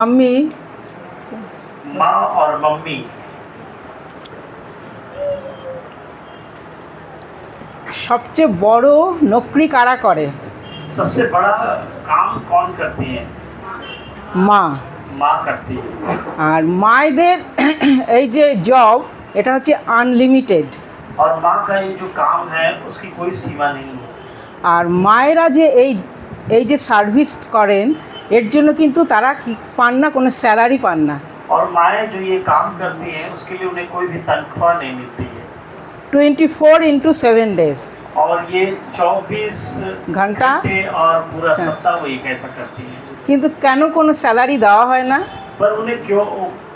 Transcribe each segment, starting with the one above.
Mummy माँ और mummy सबचेয়ে বড় নকরি কারা করে? सबसे बड़ा काम कौन करती है? মা। माँ करती है। আর মায়েদের এই যে জব এটা হচ্ছে আনলিমিটেড। और माँ का ये जो काम है उसकी कोई सीमा नहीं है। আর মায়েরা যে এই যে সার্ভিস করেন এর জন্য কিন্তু তারা কি পান না, কোনো স্যালারি পান না। और माएँ जो ये काम करती हैं उसके लिए उन्हें कोई भी तनख्वाह नहीं मिलती है। 24/7 डेज और ये 24 घंटा और पूरा सप्ताह वो ये कैसा करती है। কিন্তু কেন কোনো স্যালারি দেওয়া হয় না? पर उन्हें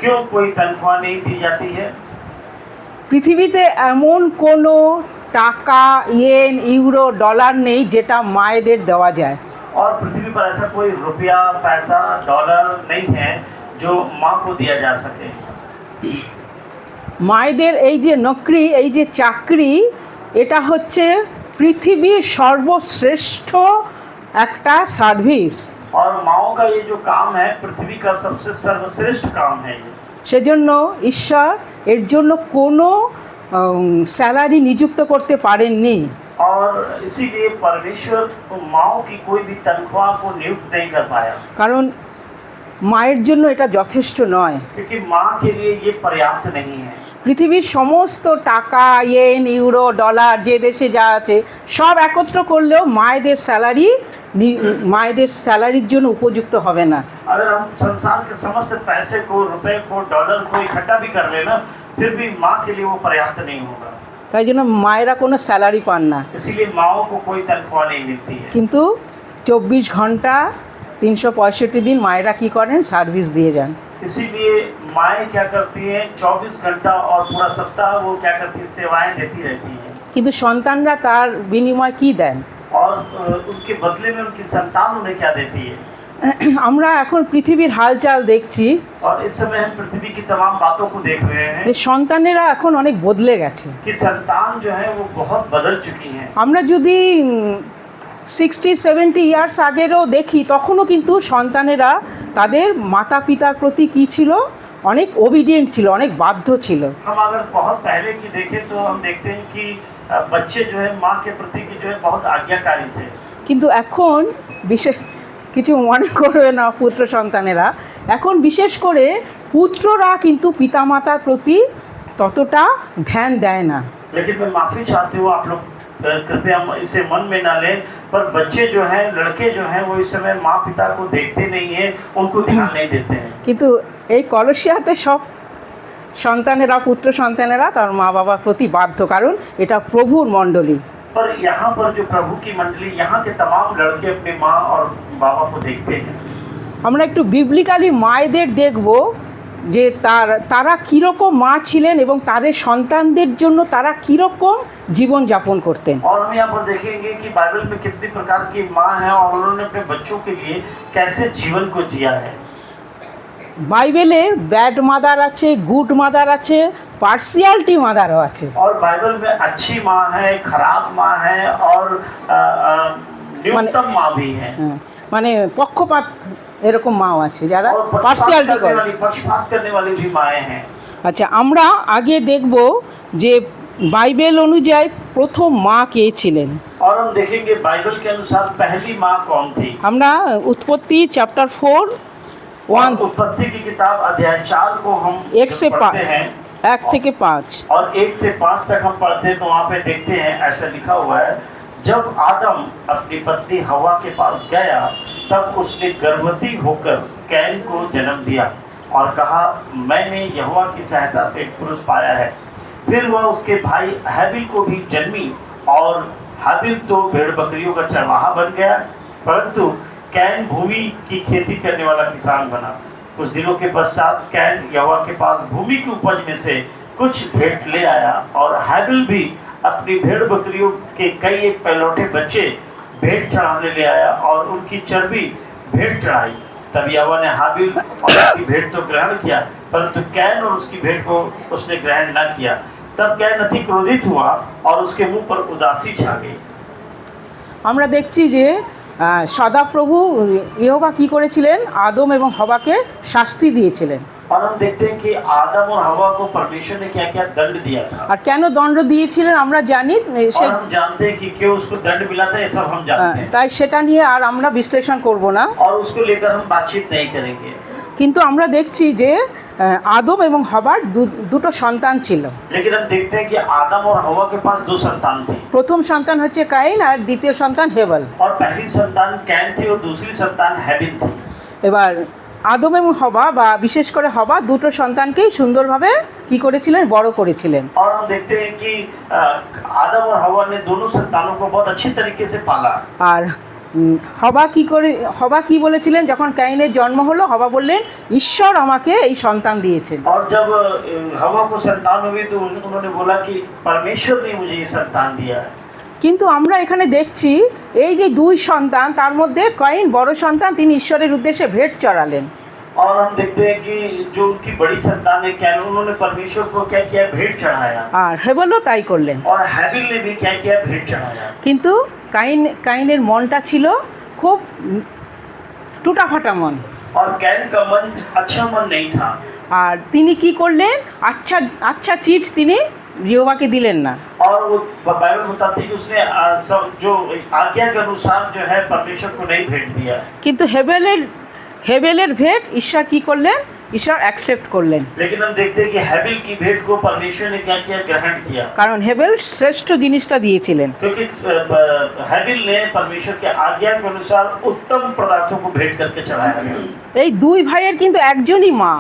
क्यों कोई तनख्वाह नहीं दी जाती है? পৃথিবীতে এমন কোনো টাকা, ইয়েন, ইউরো, ডলার নেই যেটা মায়েদের দেওয়া যায়। और पृथ्वी पर ऐसा कोई रुपया, पैसा, डॉलर नहीं है जो माँ को दिया जा सके। মায়েদের এই যে নকরি, এই যে চাকরি, এটা হচ্ছে পৃথিবীর সর্বশ্রেষ্ঠ একটা সার্ভিস। और माओ का ये जो काम है पृथ्वी का सबसे सर्वश्रेष्ठ काम है। সেজন্য ঈশ্বর এর জন্য কোনো স্যালারি নিযুক্ত করতে পারেননি। और इसीलिए परमेश्वर माओ की कोई भी तनख्वाह को नियुक्त नहीं कर पाया, কারণ মায়ের জন্য এটা যথেষ্ট নয়। क्योंकि माँ के लिए ये पर्याप्त नहीं है। পৃথিবীর সমস্ত টাকা, ইয়েন, ইউরো, ডলার যে দেশে যা আছে সব একত্র করলেও মায়েদের স্যালারির জন্য উপযুক্ত হবে না। अगर हम संसार के समस्त पैसे को, रुपए को, डॉलर को इकट्ठा भी कर लेना फिर भी माँ के लिए वो पर्याप्त नहीं होगा। তাই জন্য মায়েরা কোনো স্যালারি পান না। इसीलिए माओ को कोई तनख्वाह नहीं मिलती है। কিন্তু 24 ঘন্টা 365 দিন মায়েরা কি করেন? সার্ভিস দিয়ে যান। इसीलिए माएँ क्या करती हैं, 24 घंटा और पूरा सप्ताह वो क्या करती है, सेवाएं देती रहती हैं। কিন্তু সন্তানরা তার বিনিময় কি দেন? और उनके बदले में उनकी संतान उन्हें क्या देती है? আমরা এখন পৃথিবীর হালচাল দেখছি और इस समय हम पृथ्वी की तमाम बातों को देख रहे हैं যে সন্তানেরা এখন অনেক বদলে গেছে। कि संतान जो है वो बहुत बदल चुकी हैं। আমরা যদি 60-70 ইয়ার্স আগেরও দেখি তখনও কিন্তু সন্তানেরা তাদের মাতা পিতার প্রতি কী ছিল? অনেক ওবিডিয়েন্ট ছিল, অনেক বাধ্য ছিল। हम अगर बहुत पहले की देखें तो हम देखते हैं कि बच्चे जो है माँ के प्रति की जो है बहुत आज्ञाकारी थे। কিন্তু এখন বিশেষ কিছু মনে করবে না পুত্র সন্তানেরা, এখন বিশেষ করে পুত্ররা কিন্তু পিতামাতার প্রতি ততটা ধ্যান দেয় না। लेकिन मैं माफ़ी चाहती हूँ, आप लोग कृपया इसे मन में ना लें, पर बच्चे जो हैं, लड़के जो हैं, वो इस समय माँ पिता को देखते नहीं हैं, उनको ध्यान नहीं देते हैं। কিন্তু এই কলসিয়াতে সব সন্তানেরা, পুত্র সন্তানেরা তার মা বাবার প্রতি বাধ্য, কারণ এটা প্রভুর মণ্ডলী। पर यहाँ पर जो प्रभु की मंडली, यहाँ के तमाम लड़के अपने माँ और बाबा को देखते हैं। আমরা একটু বিবলিক্যালি মায়েদের দেখব যে তারা কীরকম মা ছিলেন এবং তাদের সন্তানদের জন্য তারা কীরকম জীবনযাপন করতেন। और हम यहाँ पर देखेंगे कि बाइबल में कितनी प्रकार की माँ हैं और उन्होंने अपने बच्चों के लिए कैसे जीवन को जिया है। বাইবেলে ব্যাড মাদার আছে, গুড মাদার আছে, পার্সিয়ালিটি মাদারও আছে। और बाइबल में अच्छी माँ है, खराब माँ है और न्यूनतम माँ भी है। মানে পক্ষপাত এরকম মাও আছে যারা और পার্সিয়ালিটি করে। पक्षपात करने वाली भी माएँ हैं। আচ্ছা, আমরা আগে দেখব যে বাইবেল অনুযায়ী প্রথম মা কে ছিলেন। और हम देखेंगे बाइबल के अनुसार पहली माँ कौन थी। আমরা উৎপত্তি চ্যাপ্টার 4:1 उत्पत्ति की किताब अध्याय 4 को हम 1 से पढ़ते हैं 1 থেকে 5। और 1 से 5 तक हम पढ़ते हैं तो वहाँ पे देखते हैं ऐसा लिखा हुआ है, जब आदम अपनी पत्नी हवा के पास गया तब उसने गर्भवती होकर कैन को जन्म दिया और कहा, मैंने यहोवा की सहायता से एक पुरुष पाया है। फिर वह उसके भाई हैबिल को भी जन्मी और हैबिल तो भेड़ बकरियों का चरवाहा बन गया, परंतु कैन भूमि की खेती करने वाला किसान बना। कुछ दिनों के पश्चात कैन यहोवा के पास भूमि की उपज में से कुछ भेंट ले आया और हैबिल भी अपनी भेड़ बकरियों के कई एक पहलौठे बच्चे भेंट चढ़ाने ले आया और उनकी चर्बी भेंट चढ़ाई। तब यहोवा ने हाबिल और उसकी भेंट तो ग्रहण किया, परंतु कैन और उसकी भेंट को उसने ग्रहण न किया। तब कैन अति क्रोधित हुआ और उसके मुंह पर उदासी छा गई। আমরা দেখছি যে সদাপ্রভু ইহোবা কী করেছিলেন, আদম এবং হওয়াকে শাস্তি দিয়েছিলেন। और हम देखते हैं कि आदम और हवा को परमेश्वर ने क्या क्या दंड दिया था। আর কেন দণ্ড দিয়েছিলেন আমরা জানি, और हम जानते हैं कि क्यों उसको दंड मिला था, ये सब हम जानते हैं। তাই সেটা নিয়ে আর আমরা বিশ্লেষণ করব না। और उसको लेकर हम बातचीत नहीं करेंगे। কিন্তু আমরা দেখছি যে আদম এবং হবার দুটো সন্তান ছিল। लेकिन हम देखते हैं कि आदम और हवा के पास दो संतान थी। প্রথম সন্তান হচ্ছে কাইন আর দ্বিতীয় সন্তান হেবেল। और पहली संतान कैन थी और दूसरी संतान हैबिल थी। এবার আদম এবং হবা বা বিশেষ করে হবা দুটো সন্তানকেই সুন্দরভাবে কি করেছিলেন, বড় করেছিলেন। और हम देखते हैं कि आदम और हवा ने दोनों संतानों को बहुत अच्छी तरीके से पाला। আর হবা কি বলেছিলেন, যখন কাইনের জন্ম হলো হবা বললেন ঈশ্বর আমাকে এই সন্তান দিয়েছেন। और जब हवा को संतान हुई तो उन्होंने बोला कि परमेश्वर ने मुझे ये संतान दिया है। কিন্তু আমরা এখানে দেখছি এই যে দুই সন্তান, তার মধ্যে কাইন বড় সন্তান, তিনি ঈশ্বরের উদ্দেশ্যে ভেট চড়ালেন। और हम देखते हैं कि जो उनकी बड़ी संतान है कैन, उन्होंने परमेश्वर को क्या किया, भेंट चढ़ाया। আর হেবেলও তাই করলেন। और हैबिल ने भी क्या किया, भेंट चढ़ाया। কিন্তু কাইনের মনটা ছিল খুব টুটাফাটা মন। और कैन का मन अच्छा मन नहीं था। আর তিনি কি করলেন, আচ্ছা চিজ তিনি ইহোবাকে দিলেন না। और वो बाइबल बताती है कि उसने सब जो आज्ञा के अनुसार जो है परमेश्वर को नहीं भेंट दिया। কিন্তু হেবেলের ভেট ঈশ্বর কি করলেন, ঈশ্বর অ্যাকসেপ্ট করলেন। लेकिन हम देखते हैं कि हैबिल की भेंट को परमेश्वर ने क्या किया, ग्रहण किया। কারণ হেবেল শ্রেষ্ঠ জিনিসটা দিয়েছিলেন। क्योंकि हैबिल ने परमेश्वर के आज्ञा के अनुसार उत्तम पदार्थों को भेंट करके चढ़ाया। এই দুই ভাইয়ের কিন্তু একজনই মা,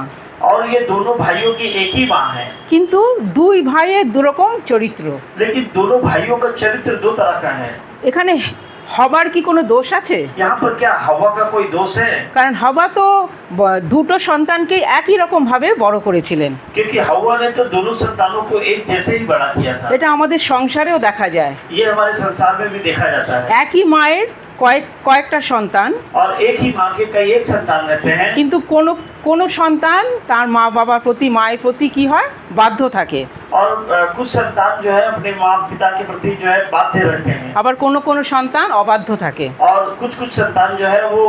और ये दोनों भाइयों की एक ही माँ है। কিন্তু দুই ভাইয়ের দুরকম চরিত্র। लेकिन दोनों भाइयों का चरित्र दो तरह का है। এখানে হবার কি কোনো দোষ আছে? यहाँ पर क्या हवा का कोई दोष है? কারণ হবা তো দুটো সন্তানকে একই রকম ভাবে বড় করেছিলেন। क्योंकि हवा ने तो दोनों संतानों को एक जैसे ही बड़ा किया था। এটা আমাদের সংসারেও দেখা যায়। ये हमारे संसार में भी देखा जाता है। একই মায়ের কয়েকটা সন্তান, और एक ही माँ के कई एक संतान रहते हैं। কিন্তু কোনো সন্তান তার মা বাবার প্রতি, মায়ের প্রতি কি হয়, বাধ্য থাকে। और कुछ संतान जो है अपने माँ पिता के प्रति जो है बाध्य रहते हैं। আবার কোনো সন্তান অবাধ্য থাকে। और कुछ संतान जो है वो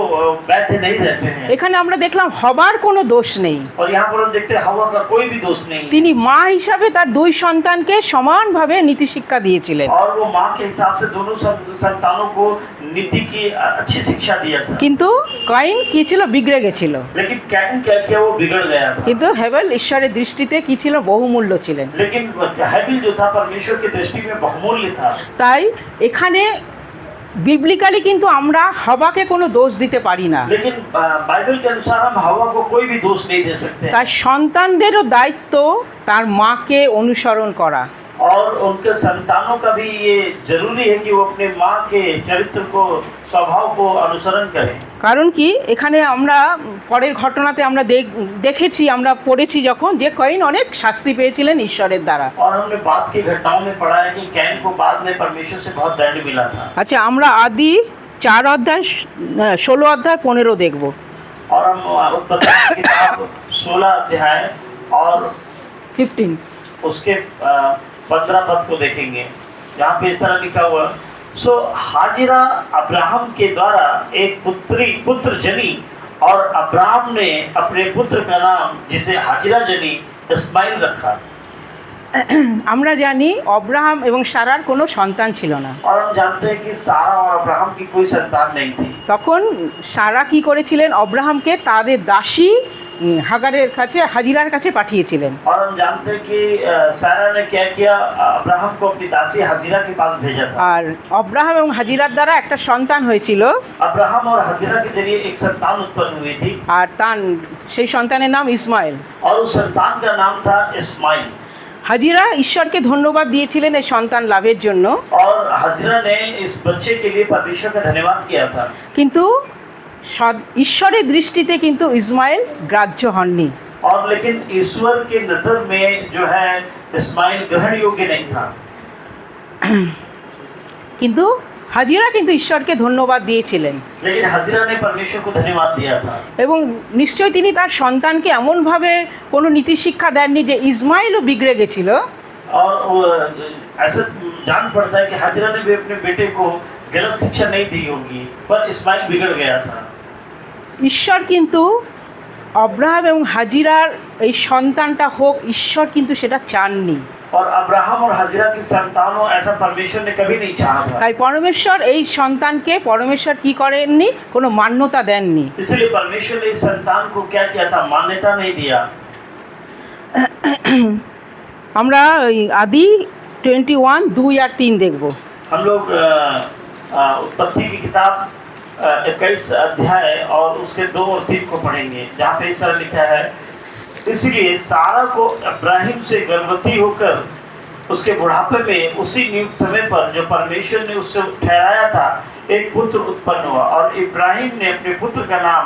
बाध्य नहीं रहते हैं। এখানে আমরা দেখলাম হবার কোনো দোষ নেই। और यहाँ पर हम देखते हैं हवा का कोई भी दोष नहीं है। তিনি মা হিসাবে তার দুই সন্তানকে সমানভাবে নীতিশিক্ষা দিয়েছিলেন। और वो माँ के हिसाब से दोनों संतानों को नीति की अच्छी शिक्षा दिया था। কিন্তু কাইন কি ছিল, বিগড়ে গেছিল। लेकिन कैन क्या किया, वो बिगड़ गया था। কিন্তু হেবেল ঈশ্বরের দৃষ্টিতে কি ছিল, বহুমূল্য ছিলেন। लेकिन हैबिल जो था परमेश्वर की दृष्टि में बहुमूल्य था। তাই এখানে বিবলিক্যালি কিন্তু আমরা হবাকে কোনো দোষ দিতে পারি না। लेकिन बाइबल के अनुसार हम हवा को कोई भी दोष नहीं दे सकते। তার সন্তানদেরও দায়িত্ব তার মাকে অনুসরণ করা। और उनके संतानों का भी ये जरूरी है कि वो अपने माँ के चरित्र को, स्वभाव को अनुसरण करें। কারণ কি, এখানে আমরা পরের ঘটনাতে আমরা দেখেছি, আমরা পড়েছি যখন, যে কাইন অনেক শাস্তি পেয়েছিলেন ঈশ্বরের দ্বারা। और हमने बाद की घटनाओं में पढ़ा है कि कैन को बाद में परमेश्वर से बहुत दंड मिला था। আচ্ছা, আমরা আদি 4 अध्याय 16 अध्याय 15 দেখব। और हम उत्पत्ति की किताब 16 अध्याय और 15 उसके 15 पद को देखेंगे, जहाँ पे इस तरह लिखा हुआ, सो हाजिरा अब्राहम के द्वारा एक पुत्र जनी, और अब्राहम ने अपने पुत्र का नाम, जिसे हाजिरा जनी, इस्माइल रखा। আমরা জানি অব্রাহাম এবং সারার কোনো সন্তান ছিল না। और हम जानते हैं कि सारा और अब्राहम की कोई संतान नहीं थी। তখন সারা কি করেছিলেন, অব্রাহামকে তাদের দাসী হাজিরার কাছে পাঠিয়েছিলেন। और हम जानते हैं कि सारा ने क्या किया, अब्राहम को अपनी दासी हाजिरा के पास भेजा था। আর অব্রাহাম এবং হাজিরার দ্বারা একটা সন্তান হয়েছিল। अब्राहम और हाजिरा के जरिए एक संतान उत्पन्न हुई थी। আর সেই সন্তানের नाम ইসমাইল। और उस संतान का नाम था इस्माइल। হাজিরা ঈশ্বরকে ধন্যবাদ দিয়েছিলেন এই সন্তান লাভের জন্য। और हाजिरा ने इस बच्चे के लिए परमेश्वर का धन्यवाद किया था। কিন্তু ঈশ্বরের দৃষ্টিতে কিন্তু ইসমাইল গ্রাহ্য হননি। और लेकिन ईश्वर के नजर में जो है इस्माइल ग्रहण योग्य नहीं था। কিন্তু হাজিরা কিন্তু ঈশ্বরকে ধন্যবাদ দিয়েছিলেন। लेकिन हाजिरा ने परमेश्वर को धन्यवाद दिया था। এবং নিশ্চয়ই তিনি তার সন্তানকে এমনভাবে কোনো নীতিশিক্ষা দেননি যে ইসমাইলও বিগড়ে গেছিল। और ऐसा जान पड़ता है कि हाजिरा ने भी अपने बेटे को गलत शिक्षा नहीं दी होगी, पर इस्माइल बिगड़ गया था। ঈশ্বর কিন্তু অব্রাহাম এবং হাজিরার এই সন্তানটা হোক, ঈশ্বর কিন্তু সেটা চাননি। और अब्राहम और हजरा की संतानों ऐसा परमेश्वर ने कभी नहीं चाहा था। তাই পরমেশ্বর এই সন্তানকে পরমেশ্বর কি করেননি, কোনো মান্যতা দেননি। इसलिए परमेश्वर ने इस संतान को क्या किया था, मान्यता नहीं दिया। আমরা ওই আদি 21 2 আর 3 দেখব। हम लोग उत्पत्ति की किताब 21 अध्याय और उसके 2 और 3 को पढ़ेंगे, जहाँ पे इस तरह लिखा है, इसलिए सारा को इब्राहिम से गर्भवती होकर उसके बुढ़ापे में उसी नियुक्त समय पर जो परमेश्वर ने उससे ठहराया था एक पुत्र उत्पन्न हुआ, और इब्राहिम ने अपने पुत्र का नाम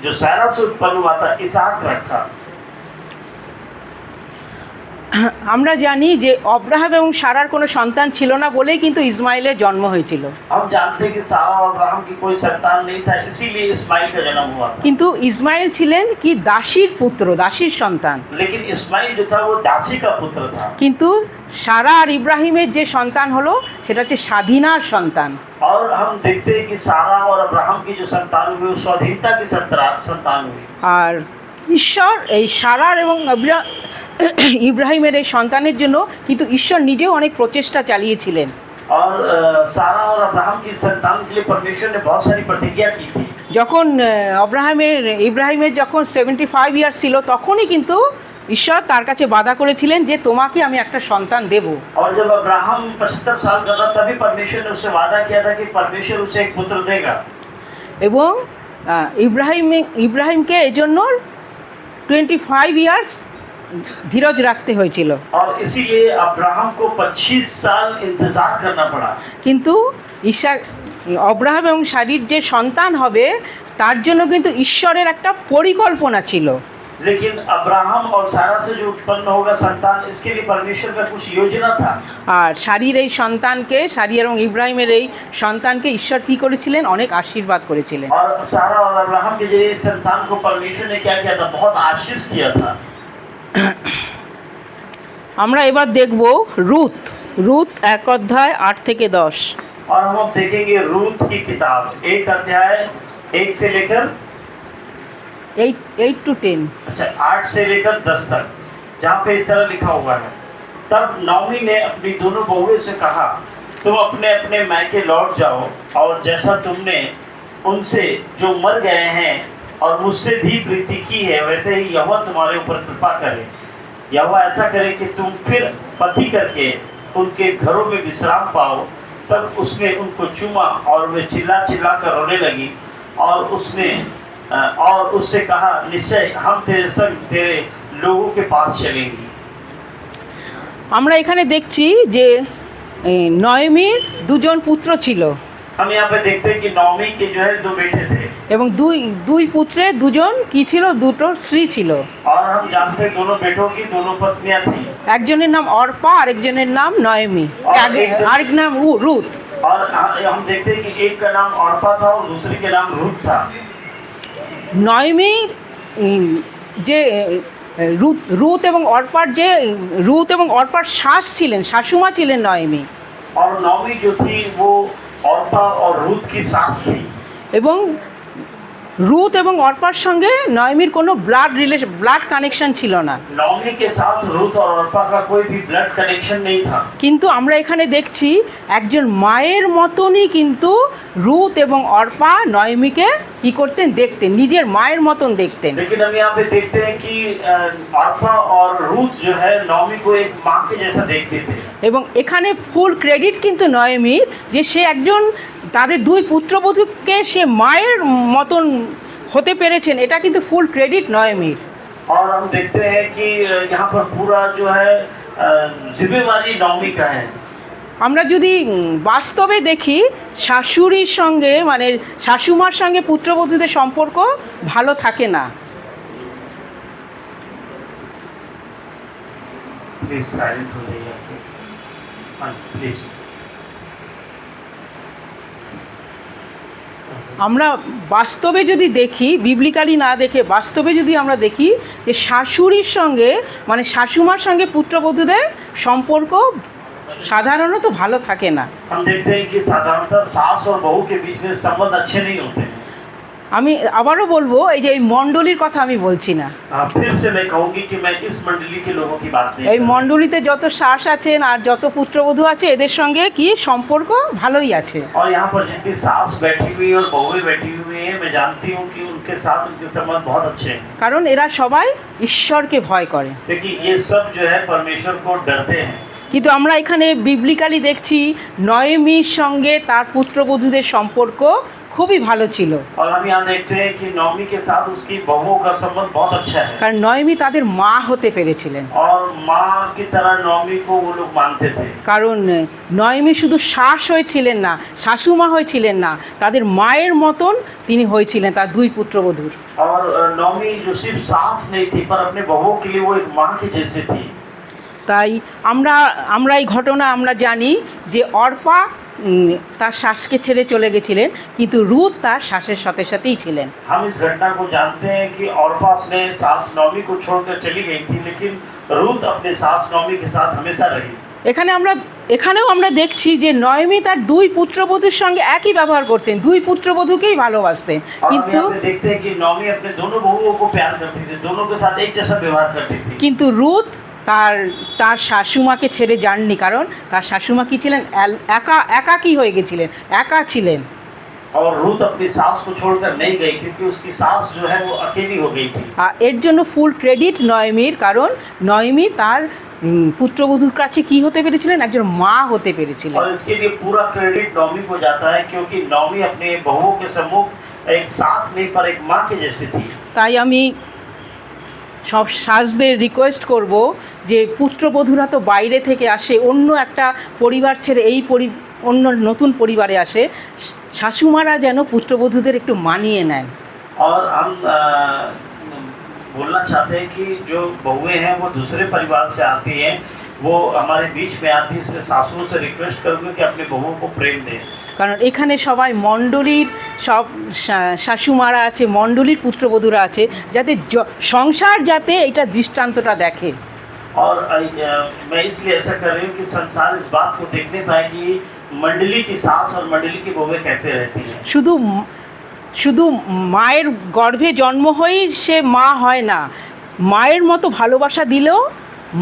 जो सारा से उत्पन्न हुआ था इसहाक रखा। আমরা জানি যে অব্রাহাম এবং সারার কোনো সন্তান ছিল না বলেই কিন্তু ইসমাইলের জন্ম হয়েছিল। हम जानते हैं कि सारा और अब्राहम की कोई संतान नहीं था, इसीलिए इस्माइल का जन्म हुआ था। কিন্তু ইসমাইল ছিলেন কি দাসীর পুত্র, দাসীর সন্তান। लेकिन इस्माइल जो था वो दासी का पुत्र था। কিন্তু সারা আর ইব্রাহিমের যে সন্তান হলো সেটা হচ্ছে স্বাধীনার সন্তান। और हम देखते हैं कि सारा और अब्राहम की जो संतान हुई वो स्वाधीनता की संतान हुई। আর ঈশ্বর এই সারার এবং ইব্রাহিমের এই সন্তানের জন্য কিন্তু ঈশ্বর নিজেও অনেক প্রচেষ্টা চালিয়েছিলেন। और सारा और अब्राहम की संतान के लिए परमेश्वर ने बहुत सारी प्रतिज्ञा की थी। যখন ইব্রাহিমের যখন 75 ইয়ার্স ছিল তখনই কিন্তু ঈশ্বর তার কাছে বাধা করেছিলেন যে তোমাকে আমি একটা সন্তান দেব। और जब अब्राहम 75 साल का था तभी परमेश्वर ने उससे वादा किया था कि परमेश्वर उसे एक पुत्र देगा। এবং ইব্রাহিমকে এজন্য 25 ইয়ার্স ধীরজ রাখতে হয়েছিল। और इसीलिए अब्राहम को 25 साल इंतजार करना पड़ा। কিন্তু অব্রাহাম এবং সারির যে সন্তান হবে তার জন্য কিন্তু ঈশ্বরের একটা পরিকল্পনা ছিল। लेकिन अब्राहम और सारा से जो उत्पन्न होगा संतान, इसके लिए परमेश्वर का कुछ योजना था। আর সারির এই সন্তানকে, সারি এবং ইব্রাহিমের এই সন্তানকে ঈশ্বর কী করেছিলেন, অনেক আশীর্বাদ করেছিলেন। और सारा और अब्राहम के जरिए संतान को परमेश्वर ने क्या किया था, बहुत आशीष किया था। আমরা এবার দেখব রুথ 1 অধ্যায় 8 থেকে 10। और हम अब देखेंगे रूथ की किताब 1 अध्याय 1 से लेकर 8 to 10। अच्छा 8 से लेकर 10 तक, जहाँ पे इस तरह लिखा हुआ है, तब नौमी ने अपनी दोनों बहुओं से कहा, तुम अपने अपने मायके लौट जाओ, और जैसा तुमने उनसे जो मर गए हैं और मुझसे भी प्रीति की है, वैसे ही यहोवा तुम्हारे ऊपर कृपा करे। यहोवा ऐसा करे कि तुम फिर पति करके उनके घरों में विश्राम पाओ। तब उसने उनको चूमा और वे चिल्ला चिल्ला कर रोने लगी, और उससे कहा, निश्चय हम तेरे संग तेरे लोगों के पास चलेंगी। আমরা এখানে দেখছি যে নয়মির দুজন পুত্র ছিল। हम यहाँ पे देखते हैं कि नौमी के जो है 2 बेटे थे, এবং দুই পুত্রে দুজন কি ছিল, দুটো স্ত্রী ছিল। और हम जानते हैं दोनों बेटों की 2 पत्नियां थी। একজনের নাম অর্পা, আরেকজনের নাম নয়মি, আরেক নাম রুথ। और हम देखते हैं कि एक का नाम औरपा था और दूसरे के नाम रूथ था। নয়মির যে রুথ এবং অর্পার শাশুমা ছিলেন নয়মি। और नौमी जो थी वो औरपा और रूथ की सास थी। এবং রুথ এবং অর্পার সঙ্গে নয়মির কোনো ব্লাড কানেকশন ছিল না। नौमी के साथ रूथ और औरपा का कोई भी ब्लड कनेक्शन नहीं था। কিন্তু আমরা এখানে দেখছি একজন মায়ের মতনই কিন্তু রুথ এবং অর্পা নয়মিকে কি করতেন, দেখতেন, নিজের মায়ের মতন দেখতেন। लेकिन हम यहाँ पे देखते हैं कि औरपा और रूथ जो है नौमी को एक माँ के जैसा देखते थे। এবং এখানে ফুল ক্রেডিট কিন্তু নয়মির, যে সে একজন তাদের 2 পুত্রবধূকে সে মায়ের মতন হতে পেরেছেন, এটা কিন্তু ফুল ক্রেডিট নয়মির। और हम देखते हैं कि यहाँ पर पूरा जो है जिम्मेवारी नौमी का है। আমরা যদি বাস্তবে দেখি শাশুড়ির সঙ্গে মানে শাশুমার সঙ্গে পুত্রবধূদের সম্পর্ক ভালো থাকে না। प्लीज साइलेंट हो जाइए, प्लीज। আমরা বাস্তবে যদি দেখি, বিবলিক্যালি না দেখে বাস্তবে যদি আমরা দেখি যে শাশুড়ির সঙ্গে মানে শাশুমার সঙ্গে পুত্রবধূদের সম্পর্ক সাধারণত ভালো থাকে না। हम देखते हैं कि साधारणतः सास और बहू के बीच में संबंध अच्छे नहीं होते हैं। আমি আবারও বলবো, এই যে এই মণ্ডলীর কথা আমি বলছি না, फिर से मैं कहूंगी कि मैं इस मंडली के लोगों की बात नहीं এই कर रहा। মণ্ডলীতে যত শাস আছেন আর যত পুত্রবধূ আছে এদের সঙ্গে কি সম্পর্ক ভালোই আছে। और यहाँ पर जिनकी सास बैठी हुई है और बहुएं बैठी हुई हैं, मैं जानती हूँ कि उनके साथ उनके संबंध बहुत अच्छे हैं, কারণ এরা সবাই ঈশ্বরকে ভয় করে। क्योंकि ये सब जो है परमेश्वर को डरते हैं। কিন্তু আমরা এখানে বিবলিক্যালি দেখছি নয়মির সঙ্গে তার পুত্রবধূদের সম্পর্ক খুবই ভালো ছিল, और हम यहाँ देखते हैं कि नौमी के साथ उसकी बहुओं का संबंध बहुत अच्छा है, কারণ নয়মি তাদের মা হতে পেরেছিলেন। और माँ की तरह नौमी को वो लोग मानते थे। কারণ নয়মি শুধু শাশ হয়েছিলেন না, শাশুমা হয়েছিলেন না, তাদের মায়ের মতন তিনি হয়েছিলেন তার দুই পুত্রবধূর। और नौमी जो सिर्फ सास नहीं थी पर अपने बहुओं के लिए वो एक माँ की जैसे थी। তাই আমরা এই ঘটনা আমরা জানি যে অর্পা তার শাসকে ছেড়ে চলে গেছিলেন, কিন্তু রুথ তার শাসের সাথে সাথেই ছিলেন। हम इस घटना को जानते हैं कि औरपा अपने सास नौमी को छोड़कर चली गई थी, लेकिन रूथ अपने सास नौमी के साथ हमेशा रही। এখানেও আমরা দেখছি যে নয়মি তার দুই পুত্রবধূর সঙ্গে একই ব্যবহার করতেন, দুই পুত্রবধূকেই ভালোবাসতেন, और हम কিন্তু यहाँ पे देखते हैं कि नौमी अपने दोनों बहुओं को प्यार करती थी, दोनों के साथ एक जैसा व्यवहार करती थी। কিন্তু রুথ তার শাশুমাকে ছেড়ে যাননি, কারণ তার শাশুমা কি ছিলেন, একাকী হয়ে গেছিলেন, একা ছিলেন। और रूथ अपनी सास को छोड़कर नहीं गई, क्योंकि उसकी सास जो है वो अकेली हो गई थी। আর এর জন্য ফুল ক্রেডিট নয়মির, কারণ নয়মি তার পুত্রবধূর কাছে কি হতে পেরেছিলেন, একজন মা হতে পেরেছিলেন। और इसके लिए पूरा क्रेडिट नौमी को जाता है, क्योंकि नौमी अपने बहुओं के सम्मुख एक सास नहीं पर एक माँ के जैसी थी। তাই আমি সব শাসদের রিকোয়েস্ট করব যে পুত্রবধূরা তো বাইরে থেকে আসে, অন্য একটা পরিবার ছেড়ে অন্য নতুন পরিবারে আসে, শাশুমারা যেন পুত্রবধূদের একটু মানিয়ে নেন। और हम बोलना चाहते हैं कि जो बहुएं हैं वो दूसरे परिवार से आती हैं, वो हमारे बीच में आती है, इसलिए सासुओं से रिक्वेस्ट करूँगा कि अपने बहुओं को प्रेम दें। কারণ এখানে সবাই মণ্ডলীর সব শাশুমারা আছে, মণ্ডলীর পুত্রবধূরা আছে, যাতে সংসার যাতে এটা দৃষ্টান্তটা দেখে। और मैं इसलिए ऐसा कर रही हूँ कि संसार इस बात को देखने पाए कि मंडली की सास और मंडली की बहुएं कैसे रहती हैं। শুধু মায়ের গর্ভে জন্ম হয়েই সে মা হয় না, মায়ের মতো ভালোবাসা দিলেও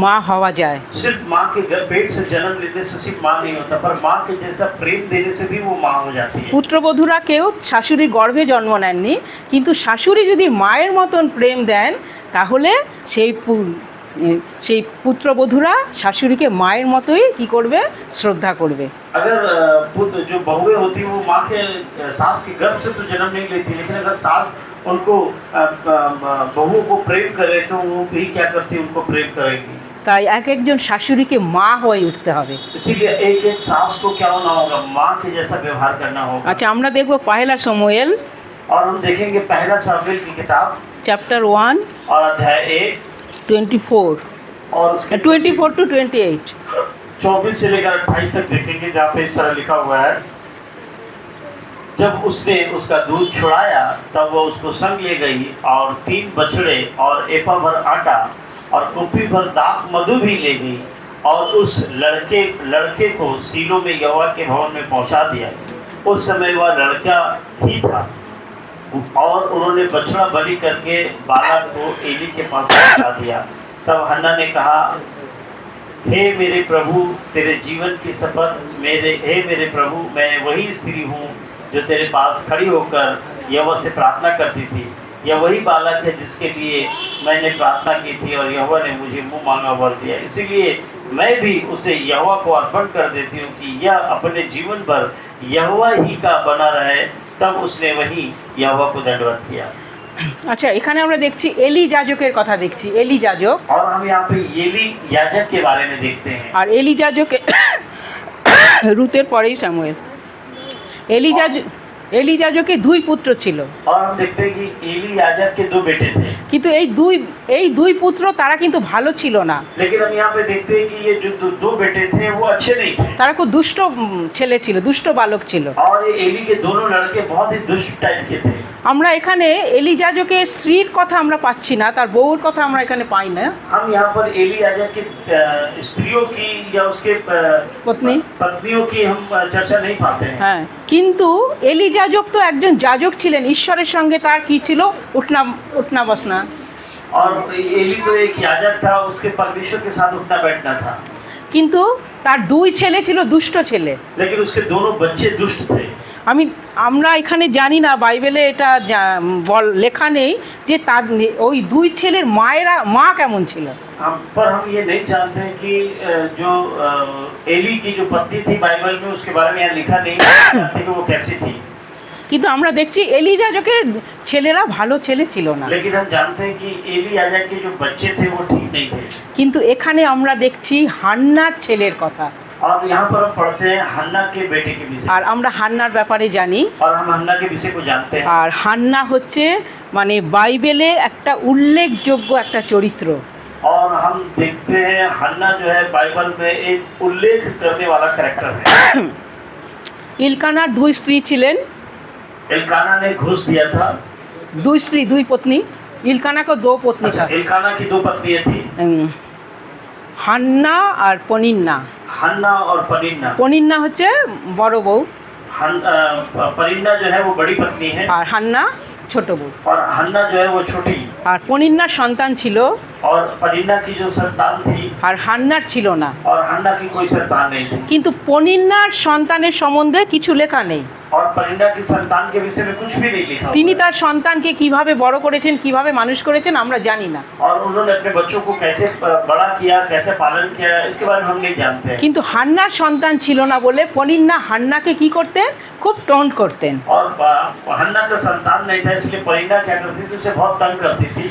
মা হওয়া যায়। सिर्फ माँ के पेट से जन्म लेने से सिर्फ माँ नहीं होता, पर माँ के जैसा प्रेम देने से भी वो माँ हो जाती है। পুত্রবধূরা কেউ শাশুড়ির গর্ভে জন্ম নেননি, কিন্তু শাশুড়ি যদি মায়ের মতন প্রেম দেন তাহলে সেই পুত্রবধূরা শাশুড়িকে মায়ের মতোই কি করবে, শ্রদ্ধা করবে। अगर जो बहुएं होती वो माँ के सास के गर्भ से तो जन्म नहीं लेती, लेकिन अगर सास उनको बहुओं को प्रेम करे तो वो भी क्या करती, उनको प्रेम करेगी। তাই একজন শাশুড়িকে মা হয়ে উঠতে হবে। इसीलिए एक एक सास को क्या होना होगा, माँ के जैसा व्यवहार करना होगा। আচ্ছা, আমরা দেখব পহেলা সমুয়েল और हम देखेंगे पहला सामुएल की किताब চ্যাপ্টার 1 और अध्याय 1 24 और उसके 24 to 28। 24 से लेकर 28 तक देखेंगे, जहाँ पे इस तरह लिखा हुआ है, जब उसने उसका दूध छुड़ाया तब वो उसको संग ले गई और 3 बछड़े और एपा भर आटा और कुप्पी भर दाख मधु भी ले गई और उस लड़के को सीलो में यहोवा के भवन में पहुंचा दिया। उस समय वह लड़का ही था और उन्होंने बछड़ा बलि करके बालक को एली के पास पहुंचा दिया। तब हन्ना ने कहा, हे मेरे प्रभु, तेरे जीवन की शपथ, हे मेरे प्रभु, मैं वही स्त्री हूँ जो तेरे पास खड़ी होकर यहोवा से प्रार्थना करती थी। यह वही बालक है जिसके लिए मैंने प्रार्थना की थी और यहोवा ने मुझे मुँह मांगा वर दिया। इसीलिए मैं भी उसे यहोवा को अर्पण कर देती हूँ कि यह अपने जीवन भर यहोवा ही का बना रहे। तब उसने वही यहोवा को दंडवत किया। আচ্ছা, এখানে আমরা দেখছি এলি যাজকের কথা দেখছি, এলি যাজক। और हम यहाँ पे एली याजक के बारे में देखते हैं। আর এলি যাজকে রুতের পরেই সামুয়েল। এলি যাজকের 2 পুত্র ছিল। और हम देखते हैं कि एली याजक के 2 बेटे थे। কিন্তু এই দুই পুত্র তারা কিন্তু ভালো ছিল না। लेकिन हम यहाँ पे देखते हैं कि ये जो 2 बेटे थे वो अच्छे नहीं थे। তারা খুব দুষ্ট ছেলে ছিল, দুষ্ট বালক ছিল। और ये एली के दोनों लड़के बहुत ही दुष्ट टाइप के थे। আমরা এখানে এলিজাজকের স্ত্রীর কথা আমরা পাচ্ছি না, তার বউর কথা আমরা এখানে পাই না। हम यहाँ पर एलियाजा के स्त्रियों की या उसके पत्नी? पत्नियों की हम चर्चा नहीं पाते हैं। হ্যাঁ, কিন্তু এলিজাজক তো একজন যাজক ছিলেন, ঈশ্বরের সঙ্গে তার কি ছিল, উঠনা উঠনা বসনা। और एली तो एक याजक था, उसके परमेश्वर के साथ उठना बैठना था। কিন্তু তার দুই ছেলে ছিল দুষ্ট ছেলে। लेकिन उसके दोनों बच्चे दुष्ट थे। আমরা এখানে জানি না, বাইবেলে এটা লেখা নেই যে তার ওই দুই ছেলের মা কেমন ছিল। पर हम ये नहीं जानते हैं कि जो एली की जो पत्नी थी बाइबल में उसके बारे में यहाँ लिखा नहीं है कि वो कैसी थी। কিন্তু আমরা দেখছি এলিজাজকের ছেলেরা ভালো ছেলে ছিল না। लेकिन हम जानते हैं कि एलियाजा के जो बच्चे थे वो ठीक नहीं थे। কিন্তু এখানে আমরা দেখছি হান্নার ছেলের কথা। और यहाँ पर हम पढ़ते हैं हन्ना के बेटे के विषय। আর আমরা হান্নার ব্যাপারে জানি। और हम हन्ना के विषय को जानते हैं। আর হান্না হচ্ছে মানে বাইবেলে একটা উল্লেখযোগ্য একটা চরিত্র। और हम देखते हैं हन्ना जो है बाइबल में एक उल्लेख करने वाला कैरेक्टर है। ইলকানার দুই স্ত্রী ছিলেন। इल्काना ने घूस दिया था। দুই স্ত্রী দুই পত্নী। ইলকানা को दो पत्नी था। इल्काना की दो पत्नियां थी, হান্না আর পনিন্না। हन्ना और पनिन्ना। পনিন্না হচ্ছে বড় বউ, पनिन्ना जो है वो बड़ी पत्नी है আর হান্না ছোট বউ। और हन्ना जो है वो छोटी। আর পনিন্নার সন্তান ছিল और पनिन्ना की जो संतान थी আর হান্নার ছিল না। और हन्ना की कोई संतान नहीं थी। কিন্তু পনিন্নার সন্তানের সম্বন্ধে কিছু লেখা নেই। और पनिन्ना की संतान के विषय में कुछ भी नहीं लिखा हुआ তিনি है। তার সন্তানকে কিভাবে বড় করেছেন, কিভাবে মানুষ করেছেন আমরা জানি না। और उन्होंने अपने बच्चों को कैसे बड़ा किया, कैसे पालन किया, इसके बारे में हम नहीं जानते हैं। কিন্তু হান্নার সন্তান ছিল না বলে পনিন্না হান্নাকে কি করতেন, খুব টন্ট করতেন। और हन्ना का संतान नहीं था इसलिए पनिन्ना क्या करती थी, उसे बहुत तंग करती थी।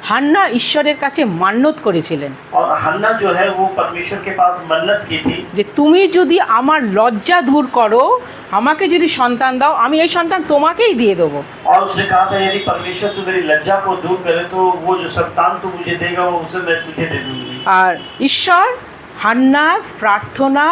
হান্না ঈশ্বরের কাছে মান্যত করেছিলেন और हन्ना जो है वो परमेश्वर के पास मन्नत की थी যে তুমি যদি আমার লজ্জা দূর করো, আমাকে যদি সন্তাन দাও, আমি এই সন্তান তোমাকেই দিয়ে দেবো। और उसने कहा था यदि परमेश्वर तू मेरी लज्जा को दूर करे तो वो जो संतान तू मुझे देगा वो उसे मैं तुझे दे दूंगी। আর ঈশ্বর হান্নার প্রার্থনা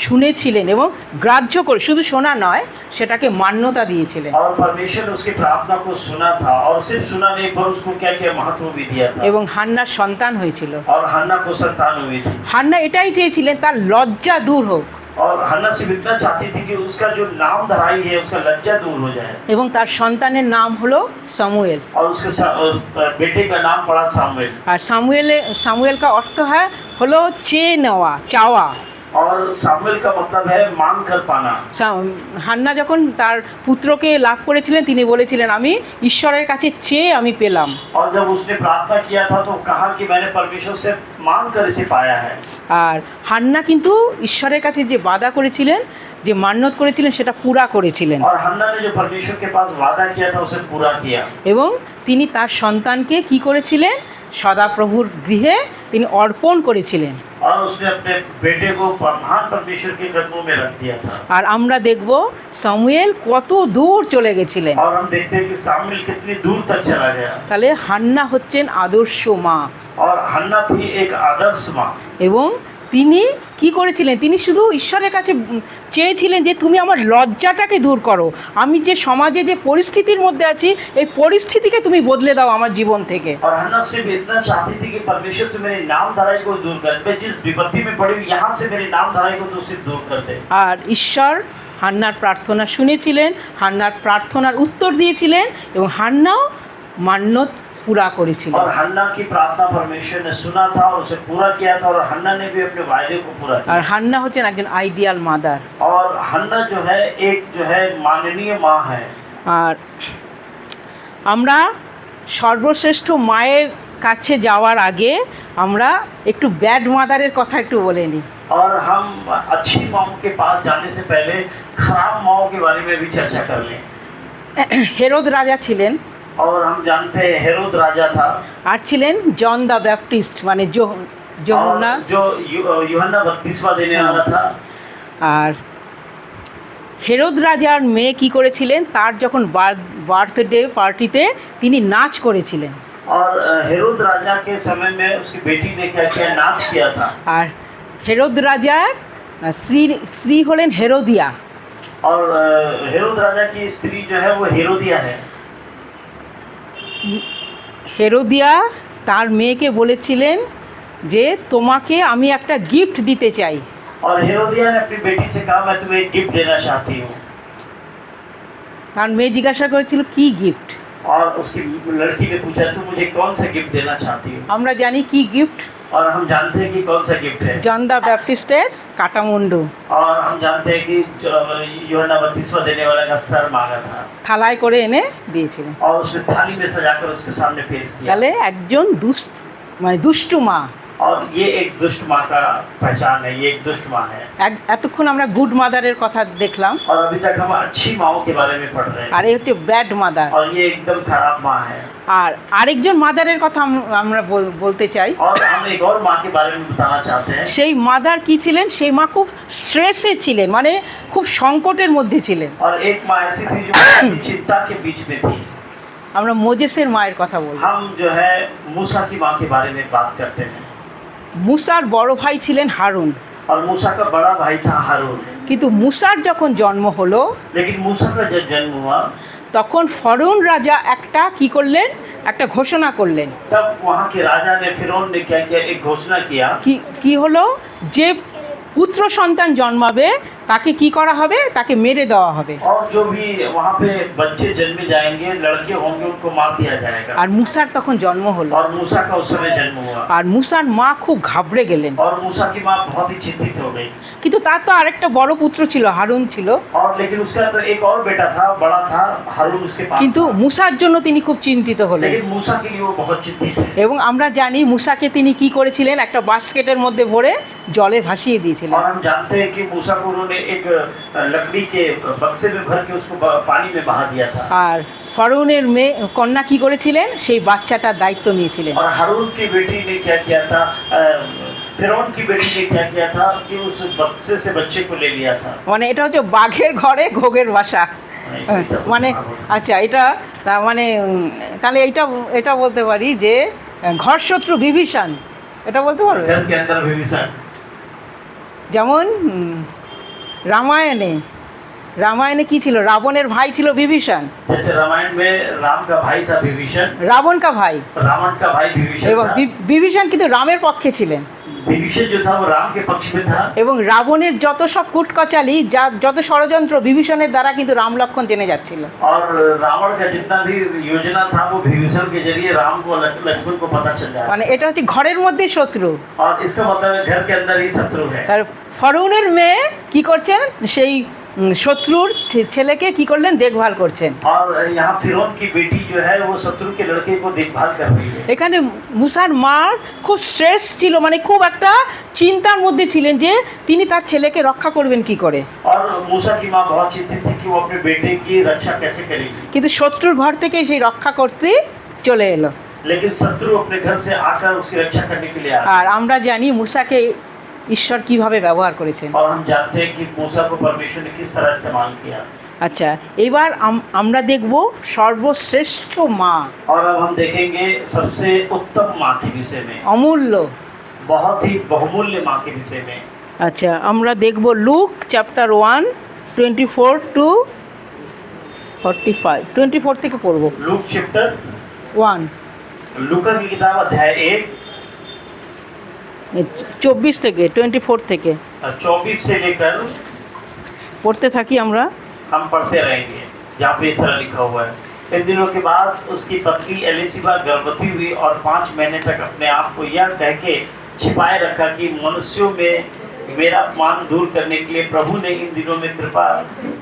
শুনেছিলেন এবং গ্রাহ্য করে, শুধু শোনা নয়, সেটাকে মান্যতা দিয়েছিলেন। और परमेश्वर ने उसकी प्रार्थना को सुना था और सिर्फ सुना नहीं पर उसको क्या क्या महत्व भी दिया था। এবং হান্নার সন্তাन হয়েছিল। और हन्ना को संतान हुई थी। হান্না এটাই চেয়েছিলেন তার লজ্জা দূর হোক और हन्ना सिर्फ इतना चाहती थी कि उसका जो नाम धराई है उसका लज्जा दूर हो जाए। এবং তার সন্তানের नाम হলো সামুয়েল। और उसके बेटे का नाम पड़ा सामुएल। আর সামুয়েল का अर्थ है হলো চেয়ে নেওয়া, চাওয়া। और सामुएल का मतलब है मांग कर पाना। হান্না যখন তার পুত্রকে লাভ করেছিলেন তিনি বলেছিলেন আমি ঈশ্বরের কাছে চেয়ে আমি পেলাম। और जब उसने प्रार्थना किया था तो कहा कि मैंने परमेश्वर से मांग कर इसे पाया है। আর হান্না কিন্তু ঈশ্বরের কাছে যে वादा করেছিলেন, যে মান্যত করেছিলেন সেটা পুরা করেছিলেন। और हन्ना ने जो परमेश्वर के पास वादा किया था उसे पूरा किया। এবং তিনি তার সন্তানকে কি করেছিলেন, সদাপ্রভুর গৃহে তিনি অর্পণ করেছিলেন। और उसने अपने बेटे को महान परमेश्वर के कदमों में रख दिया था। আর আমরা দেখব সামুয়েল কত দূর চলে গেছিলেন। और हम देखते हैं कि सामुएल कितनी दूर तक चला गया। তাহলে হান্না হচ্ছেন আদর্শ মা। और हन्ना थी एक आदर्श माँ। এবং তিনি কি করেছিলেন, তিনি শুধু ঈশ্বরের কাছে চেয়েছিলেন যে তুমি আমার লজ্জাটাকে দূর করো, আমি যে সমাজে যে পরিস্থিতির মধ্যে আছি এই পরিস্থিতিকে তুমি বদলে দাও আমার জীবন থেকে। और हन्ना सिर्फ इतना चाहती थी कि परमेश्वर तू मेरी नाम धराई को दूर कर, मैं जिस विपत्ति में पड़ी हूँ यहाँ से मेरी नाम धराई को तू सिर्फ दूर कर दे। আর ঈশ্বর হান্নার প্রার্থনা শুনেছিলেন, হান্নার প্রার্থনার উত্তর দিয়েছিলেন এবং হান্নাও মান্যত पूरा করেছিলেন। और हन्ना की प्रार्थना परमेश्वर ने सुना था और उसे पूरा किया था और हन्ना ने भी अपने वायदे को पूरा किया। আর হান্না হচ্ছেন একজন আইডিয়াল মাদার। और हन्ना जो है एक जो है माननीय माँ है। আর আমরা সর্বশ্রেষ্ঠ মায়ের কাছে যাওয়ার আগে আমরা একটু ব্যাড মাদারের কথা একটু বলে নিই। और हम अच्छी माँ के पास जाने से पहले खराब माँ के बारे में भी चर्चा कर लें। হেরোদ রাজা ছিলেন। और हम जानते हैं हेरोद राजा था। আর ছিলেন জন দ্য ব্যাপটিস্ট মানে যোহন্না, जो यूहन्ना बपतिस्मा देने वाला था। আর হেরোদ রাজার মেয়ে কি করেছিলেন, তার যখন বার্থডে পার্টিতে তিনি নাচ করেছিলেন। और हेरोद राजा के समय में उसकी बेटी ने क्या किया, नाच किया था। আর হেরোদ রাজার স্ত্রী হলেন হেরোদিয়া। और हेरोद राजा की स्त्री जो है वो हेरोदिया है। হেরোদিয়া তার মেয়েকে বলেছিলেন যে তোমাকে আমি একটা গিফট দিতে চাই। और हेरोदिया ने अपनी बेटी से कहा मैं तुम्हें एक गिफ्ट देना चाहती हूँ। তার মেয়ে জিজ্ঞাসা করেছিল কি গিফট। और उसकी लड़की ने पूछा तुम मुझे कौन सा गिफ्ट देना चाहती हो। আমরা জানি কি গিফট, और हम जानते हैं कि कौन सा गिफ्ट है। জন দা ব্যাপটিস্টের কাটামুন্ডু और हम जानते हैं कि यूहन्ना बपतिस्मा देने वाला का सर मांगा था থালায় করে এনে দিয়েছিলেন। और उसने थाली में सजाकर उसके सामने पेश किया। তাহলে একজন দুষ্টু মা। और ये एक दुष्ट माँ का पहचान है, ये एक दुष्ट माँ है। এতক্ষণ আমরা গুড মাদারের কথা দেখলাম, और अभी तक हम अच्छी माओं के बारे में पढ़ रहे আর हैं এই হচ্ছে ব্যাড মাদার। और ये एकदम खराब माँ है। আর আরেকজন মাদারের কথা আমরা বলতে চাই। और हम एक और माँ के बारे में बताना चाहते हैं। সেই মাদার কি ছিলেন, সেই মা খুব স্ট্রেসে ছিলেন, মানে খুব সংকটের মধ্যে ছিলেন। और एक माँ ऐसी थी जो चिंता के बीच में थी। আমরা মোজেসের মায়ের কথা বলব। हम जो है मूसा की माँ के बारे में बात करते हैं। মুসার বড় ভাই ছিলেন হারুন, और मूसा का बड़ा भाई था हारून। কিন্তু মুসার যখন জন্ম হলো लेकिन मूसा का जब जन्म हुआ তখন ফরৌন রাজা একটা কি করলেন, একটা ঘোষণা করলেন। तब वहाँ के राजा ने फिरौन ने क्या किया, एक घोषणा किया কি হলো, যে পুত্র সন্তান জন্মাবে তাকে কি করা হবে, তাকে মেরে দেওয়া হবে। और जो भी वहाँ पे बच्चे जन्मे जाएंगे लड़के होंगे उनको मार दिया जाएगा। আর মুসার তখন জন্ম হলো, और मूसा का उस समय जन्म हुआ আর মুসার মা খুব ঘাবড়ে গেলেন। और मूसा की माँ बहुत ही चिंतित हो गई। কিন্তু তার তো আরেকটা বড় পুত্র ছিল, হারুন ছিল, और लेकिन उसका तो एक और बेटा था, बड़ा था हारून उसके पास কিন্তু था। মুসার জন্য তিনি খুব চিন্তিত হলেন। लेकिन मूसा के लिए वो बहुत चिंतित है। এবং আমরা জানি মুসাকে তিনি কি করেছিলেন, একটা বাস্কেটের মধ্যে ভরে জলে ভাসিয়ে দিয়েছিলেন। और हम जानते हैं कि मूसा को उन्होंने एक लकड़ी के बक्से में भर के उसको पानी में बहा दिया था। আর ফরৌনের মেয়ে কন্যা কি করেছিলেন, সেই বাচ্চাটার দায়িত্ব নিয়েছিলেন। और हारून की बेटी ने क्या किया था, फिरौन की बेटी ने क्या किया था कि उस बक्से से बच्चे को ले लिया था। মানে এটা হচ্ছে বাঘের ঘরে ঘোগের বাসা। মানে আচ্ছা, এটা তার মানে তাহলে এটা বলতে পারি যে ঘরশত্রু বিভীষণ, এটা বলতে পারবে। घर के अंदर विभीषण, যেমন রামায়ণে কি ছিল, রাবণের ভাই ছিল বিভীষণ, जैसे रामायण में राम का भाई था विभीषण, রাবণ কা ভাই, रावण का भाई विभीषण এবং था। বিভীষণ কিন্তু রামের পক্ষে ছিলেন। विभीषण जो था वो राम के पक्ष में था। এবং রাবণের যত সব কুটকচালি, যত ষড়যন্ত্র বিভীষণের দ্বারা কিন্তু রাম লক্ষ্মণ জেনে যাচ্ছিল। और रावण का जितना भी योजना था वो विभीषण के जरिए राम को लक्ष्मण को पता चल जाए। মানে এটা হচ্ছে ঘরের মধ্যেই শত্রু। और इसका मतलब है घर के अंदर ही शत्रु है। আর ফরৌনের মেয়ে কি করছেন, সেই শত্রুর ছেলেকে কি করলেন, দেখভাল করছেন। और यहाँ फिरौन की बेटी जो है वो शत्रु के लड़के को देखभाल कर रही है। এখানে মুসার মার খুব স্ট্রেস ছিল, মানে খুব একটা চিন্তার মধ্যে ছিলেন যে তিনি তার ছেলেকে রক্ষা করবেন কি করে। और मूसा की माँ बहुत चिंतित थी कि वो अपने बेटे की रक्षा कैसे करेगी। কিন্তু শত্রুর ঘর থেকে সেই রক্ষা করতে চলে এলো। लेकिन शत्रु अपने घर से आकर उसकी रक्षा करने के लिए आया। আর আমরা জানি মুসাকে ঈশ্বর কিভাবে ব্যবহার করেছেন। और हम जानते हैं कि मूसा को परमेश्वर ने किस तरह इस्तेमाल किया। আচ্ছা, এবার আমরা দেখব সর্বশ্রেষ্ঠ মা, और अब हम देखेंगे सबसे उत्तम माँ के विषय में, অমূল্য। बहुत ही बहुमूल्य माँ के विषय में। আচ্ছা, আমরা দেখব লুক চ্যাপ্টার 1 24 to 45, 24 থেকে পড়ব। लूक चैप्टर 1 लूका की किताब अध्याय 1 24 থেকে 24 থেকে 24 से लेकर পড়তে থাকি আমরা। हम पढ़ते रहेंगे। जहाँ पे इस तरह लिखा हुआ है, इन दिनों के बाद उसकी पत्नी एलिसिबा गर्भवती हुई और 5 महीने तक अपने आप को यह कह के छिपाए रखा कि मनुष्यों में मेरा अपमान दूर करने के लिए प्रभु ने इन दिनों में कृपा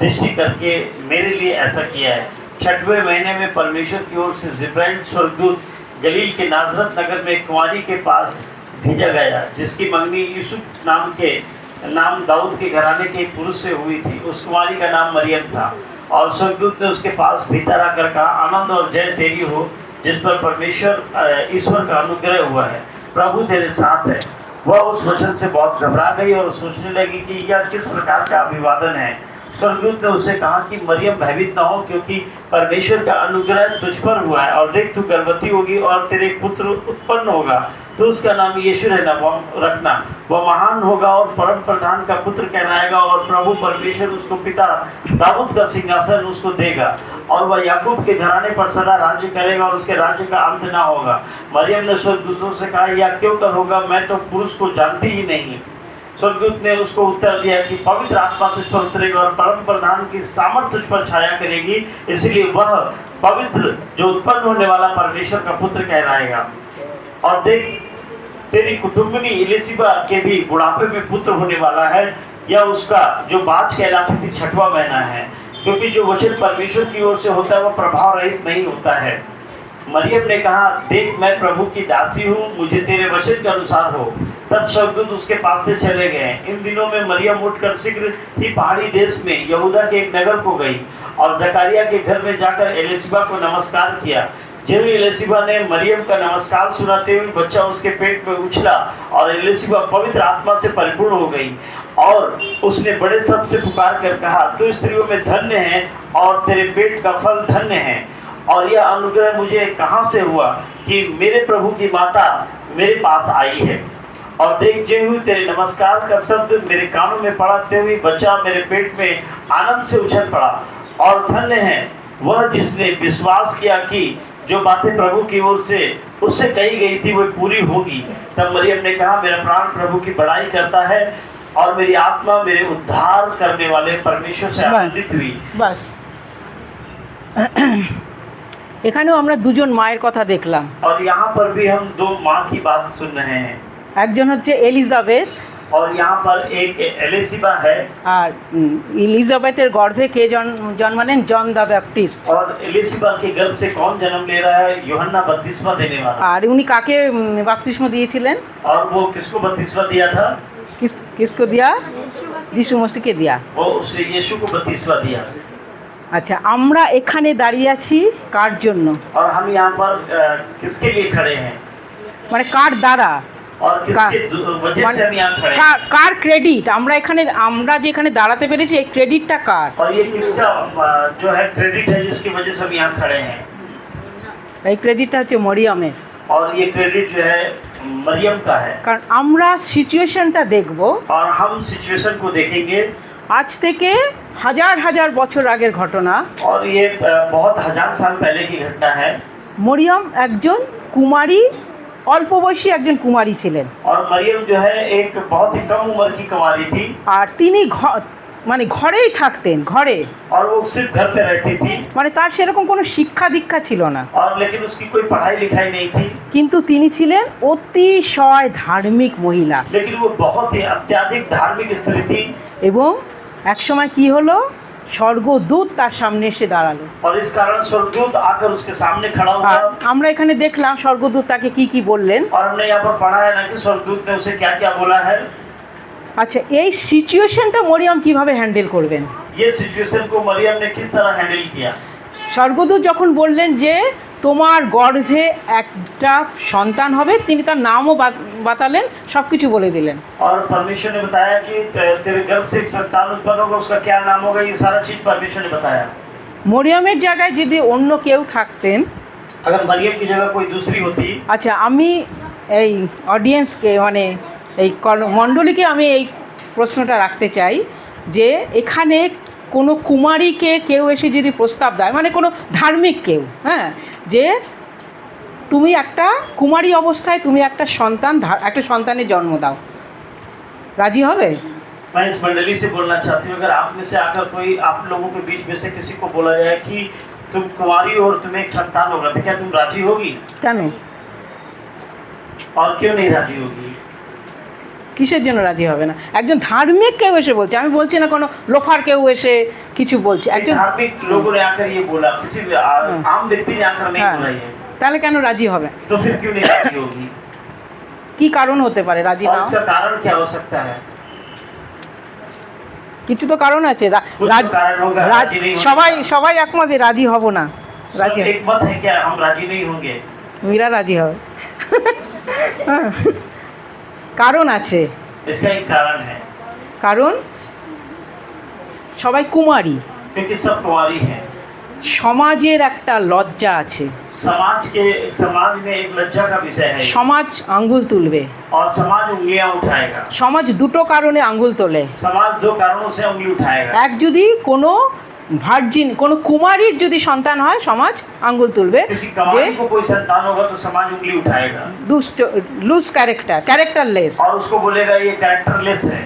दृष्टि करके मेरे लिए ऐसा किया है। 6वें महीने में परमेश्वर की ओर से जिब्राइल स्वर्गदूत गलील के नाजरत नगर में एक कुंवारी के पास भेजा गया जिसकी मंगनी यूसुफ नाम दाऊद के घराने के एक पुरुष से हुई थी। उस कुंवारी का नाम मरियम था। और स्वर्गदूत ने उसके पास भीतर आकर कहा, आनंद और जय तेरी हो जिस पर परमेश्वर ईश्वर का अनुग्रह हुआ है, प्रभु तेरे साथ है। वह उस वचन से बहुत घबरा गई और सोचने लगी कि यह किस प्रकार का अभिवादन है। स्वर्गदूत ने उससे कहा कि मरियम भयभीत न हो, क्योंकि परमेश्वर का अनुग्रह तुझ पर हुआ है, और देख तू गर्भवती होगी और तेरे एक पुत्र उत्पन्न होगा, तो उसका नाम यीशु रखना। वह महान होगा और परम प्रधान का पुत्र कहलाएगा, और प्रभु परमेश्वर उसको पिता दाऊद का सिंहासन उसको देगा, और वह याकूब के घराने पर सदा राज्य करेगा, और उसके राज्य का अंत ना होगा। मरियम ने स्वर्गदूतों से कहा, यह क्यों कर होगा, मैं तो पुरुष को जानती ही नहीं। स्वर्गदूत ने उसको उत्तर दिया कि पवित्र आत्मा तुझ पर उतरेगा और परम प्रधान की सामर्थ तुझ पर छाया करेगी, इसलिए वह पवित्र जो उत्पन्न होने वाला परमेश्वर का पुत्र कहलाएगा। और देख तेरी कुटुंबिनी इलिशिबा के भी बुढ़ापे में पुत्र होने वाला है, यह उसका जो बाज कहलाती थी 6वां महीना है, क्योंकि जो वचन परमेश्वर की ओर से होता है वह प्रभाव रहित नहीं होता है। मरियम ने कहा, देख मैं प्रभु की दासी हूँ, मुझे तेरे वचन के अनुसार हो। तब स्वर्गदूत उसके पास से चले गए। इन दिनों में मरियम उठकर शीघ्र ही पहाड़ी देश में यहूदा के एक नगर को गई और जकारिया के घर में जाकर एलिशिबा को नमस्कार किया। जब एलिशिबा ने मरियम का नमस्कार सुनाते हुए बच्चा उसके पेट में उछला, और एलिशिबा पवित्र आत्मा से परिपूर्ण हो गई, और उसने बड़े शब्द से पुकार कर कहा, तू स्त्रियों में धन्य है और तेरे पेट का फल धन्य है। और यह अनुग्रह मुझे कहाँ से हुआ कि मेरे प्रभु की माता मेरे पास आई है। और देख जे हुई तेरे नमस्कार का शब्द मेरे कानों में पड़ा, ते हुई बच्चा मेरे पेट में आनंद से उछल पड़ा। और धन्य है वह जिसने विश्वास किया कि जो बातें प्रभु की ओर से उससे कही गई थी वो पूरी होगी। तब मरियम ने कहा, मेरा प्राण प्रभु की बड़ाई करता है, और मेरी आत्मा मेरे उद्धार करने वाले परमेश्वर से आनंदित हुई। বাস এখানেও আমরা দুজন মায়ের কথা দেখলাম। और यहाँ पर भी हम दो माँ की बात सुन रहे हैं। একজন হচ্ছে এলিজাবেথ, और यहाँ पर एक एलिशिबा है, আর এলিজাবেথের গর্ভে কে জন্মালেন? John the Baptist. और एलिशिबा के गर्भ से कौन जन्म ले रहा है? यूहन्ना बपतिस्मा देने वाला। আর উনি কাকে বাপ্তিস্ম দিয়েছিলেন? और वो किसको बपतिस्मा दिया था? किसको दिया? যিশু মসিহকে দিয়া। वो उसने यीशु को बपतिस्मा दिया। আচ্ছা, আমরা এখানে দাঁড়িয়ে আছি কার জন্য? और हम यहाँ पर किसके लिए खड़े हैं, মানে কার দ্বারা, और किसके वजह से हम यहाँ खड़े हैं, কার ক্রেডিট? আমরা যে এখানে দাঁড়াতে পেরেছি এই ক্রেডিটটা কার? और ये किसका जो है क्रेडिट है जिसकी वजह से हम यहाँ खड़े हैं? এই ক্রেডিটটা হচ্ছে মরিয়মের। और ये क्रेडिट जो है मरियम का है। কারণ আমরা সিচুয়েশনটা দেখব, और हम सिचुएशन को देखेंगे, আজ থেকে হাজার হাজার বছর আগের ঘটনা। और ये बहुत हजार साल पहले की घटना है। মরিয়ম একজন কুমারী, অল্প বয়সী একজন কুমারী ছিলেন। और मरियम जो है एक बहुत ही कम उम्र की कुंवारी थी, আর তিনি মানে ঘরেই থাকতেন, ঘরে। और वो सिर्फ घर पे रहती थी, মানে তার সেরকম কোনো শিক্ষা দীক্ষা ছিল না, और लेकिन उसकी कोई पढ़ाई लिखाई नहीं थी, কিন্তু তিনি ছিলেন অতিশয় ধার্মিক মহিলা। लेकिन वो बहुत ही अत्याधिक धार्मिक स्त्री थी। এবং একসময় কি হলো, স্বর্গদূত তার সামনে এসে দাঁড়ালো। और इस कारण स्वर्गदूत आकर उसके सामने खड़ा আর हुआ। আমরা এখানে দেখলাম স্বর্গদূত তাকে কি কি বললেন। और हमने यहाँ पर पढ़ा है ना कि स्वर्गदूत ने उसे क्या क्या बोला है। আচ্ছা, এই সিচুয়েশনটা মরিয়ম কিভাবে হ্যান্ডেল করবেন? ये सिचुएशन को मरियम ने किस तरह हैंडल किया? স্বর্গদূত যখন বললেন যে তোমার গর্ভে একটা সন্তান হবে, তিনি তার নামও বাতালেন, সব কিছু বলে দিলেন। और परमेश्वर ने बताया कि तेरे गर्भ से एक संतान उत्पन्न होगा, उसका क्या नाम होगा, ये सारा चीज परमेश्वर ने बताया। মরিয়মের জায়গায় যদি অন্য কেউ থাকতেন, अगर मरियम की जगह कोई दूसरी होती। আচ্ছা, আমি এই অডিয়েন্সকে মানে এই মণ্ডলীকে আমি এই প্রশ্নটা রাখতে চাই যে এখানে কোনো কুমারীকে কেউ এসে যদি প্রস্তাব দেয়, মানে কোনো ধার্মিক কেউ, হ্যাঁ, যে তুমি একটা কুমারী অবস্থায় তুমি একটা সন্তানের জন্ম দাও, রাজি হবে? मैं इस मंडली से बोलना चाहती हूँ, अगर आप में से आकर कोई आप लोगों के बीच में से किसी को बोला जाए कि तुम कुंवारी हो और तुम्हें एक संतान होगा, तो क्या तुम राजी होगी? কেন? और क्यों नहीं राजी होगी? কিসের জন্য রাজি হবে না? একজন ধার্মিক কেউ এসে বলছে, আমি বলছি না কোনো লোফার কেউ এসে কিছু বলছে, একজন धार्मिक लोगों ने आकर ये बोला, किसी आम व्यक्ति ने आकर नहीं बोला ये, তাহলে কেন রাজি হবে? तो फिर क्यों नहीं राजी होगी? কি কারণ হতে পারে রাজি और না? इसका कारण क्या हो सकता है? কিছু তো কারণ আছে। कुछ तो कारण होगा, राजी नहीं होने সবাই का। সবাই একমত যে রাজি হব না, রাজি सब एक मत है क्या हम राजी नहीं होंगे? মীরা রাজি হবে। হ্যাঁ, কারণ আছে। इसका एक कारण है। কারণ সবাই কুমারী, क्योंकि सब कुंवारी हैं। সমাজের একটা লজ্জা আছে, समाज में एक लज्जा का विषय है সমাজ আঙ্গুল তুলবে, और समाज उंगलियां उठाएगा। সমাজ দুটো কারণে আঙ্গুল তোলে। समाज दो कारणों से उंगली उठाएगा। এক, যদি কোনো ভার্জিন কোনো কুমারীর যদি সন্তান হয় সমাজ আঙ্গুল তুলবে किसी যে कुंवारी को कोई संतान होगा तो समाज उंगली उठाएगा লুজ ক্যারেক্টারলেস। और उसको बोलेगा ये कैरेक्टरलेस है।